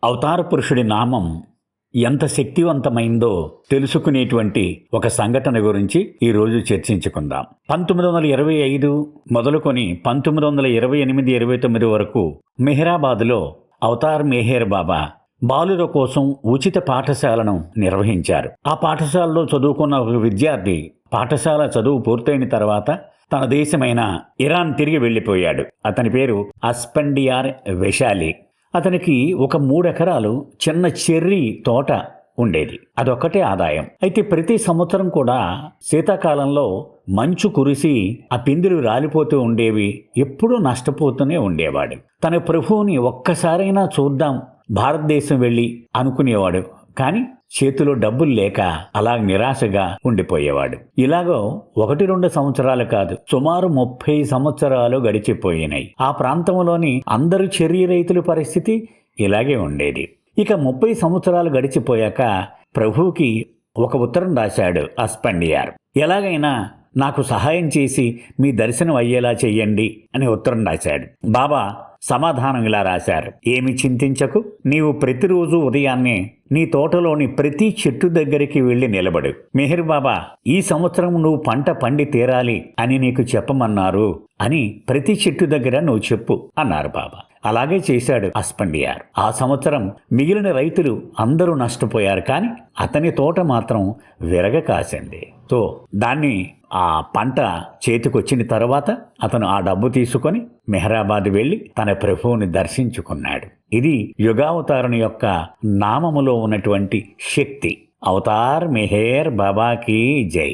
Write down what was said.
అవతార పురుషుడి నామం ఎంత శక్తివంతమైందో తెలుసుకునేటువంటి ఒక సంఘటన గురించి ఈరోజు చర్చించుకుందాం. 1925 మొదలుకొని 1928-29 వరకు మెహరాబాదులో అవతార్ మెహర్ బాబా బాలుర కోసం ఉచిత పాఠశాలను నిర్వహించారు. ఆ పాఠశాలలో చదువుకున్న ఒక విద్యార్థి పాఠశాల చదువు పూర్తయిన తర్వాత తన దేశమైన ఇరాన్ తిరిగి వెళ్ళిపోయాడు. అతని పేరు అస్ఫండియార్ వెషాలి. అతనికి ఒక 3 ఎకరాలు చిన్న చెర్రీ తోట ఉండేది. అదొక్కటే ఆదాయం. అయితే ప్రతి సంవత్సరం కూడా శీతాకాలంలో మంచు కురిసి ఆ పిందులు రాలిపోతూ ఉండేవి. ఎప్పుడూ నష్టపోతూనే ఉండేవాడు. తన ప్రభువుని ఒక్కసారైనా చూద్దాం భారతదేశం వెళ్ళి అనుకునేవాడు. కానీ చేతిలో డబ్బులు లేక అలా నిరాశగా ఉండిపోయేవాడు. ఇలాగో 1-2 సంవత్సరాలు కాదు, సుమారు 30 సంవత్సరాలు గడిచిపోయినాయి. ఆ ప్రాంతంలోని అందరు చెర్రీ రైతుల పరిస్థితి ఇలాగే ఉండేది. ఇక 30 సంవత్సరాలు గడిచిపోయాక ప్రభువుకి ఒక ఉత్తరం రాశాడు అస్ఫండియార్. ఎలాగైనా నాకు సహాయం చేసి మీ దర్శనం అయ్యేలా చెయ్యండి అని ఉత్తరం రాశాడు. బాబా సమాధానం ఇలా రాశారు: ఏమి చింతించకు, నీవు ప్రతిరోజు ఉదయాన్నే నీ తోటలోని ప్రతి చెట్టు దగ్గరికి వెళ్ళి నిలబడు. మెహర్ బాబా ఈ సంవత్సరం నువ్వు పంట పండి తీరాలి అని నీకు చెప్పమన్నారు అని ప్రతి చెట్టు దగ్గర నువ్వు చెప్పు అన్నారు బాబా. అలాగే చేశాడు అస్ఫండియార్. ఆ సంవత్సరం మిగిలిన రైతులు అందరూ నష్టపోయారు, కానీ అతని తోట మాత్రం విరగ కాసింది. దాన్ని ఆ పంట చేతికొచ్చిన తర్వాత అతను ఆ డబ్బు తీసుకొని మెహరాబాద్ వెళ్ళి తన ప్రభువుని దర్శించుకున్నాడు. ఇది యుగావతారుని యొక్క నామములో ఉన్నటువంటి శక్తి. అవతార్ మెహర్ బాబాకి జై.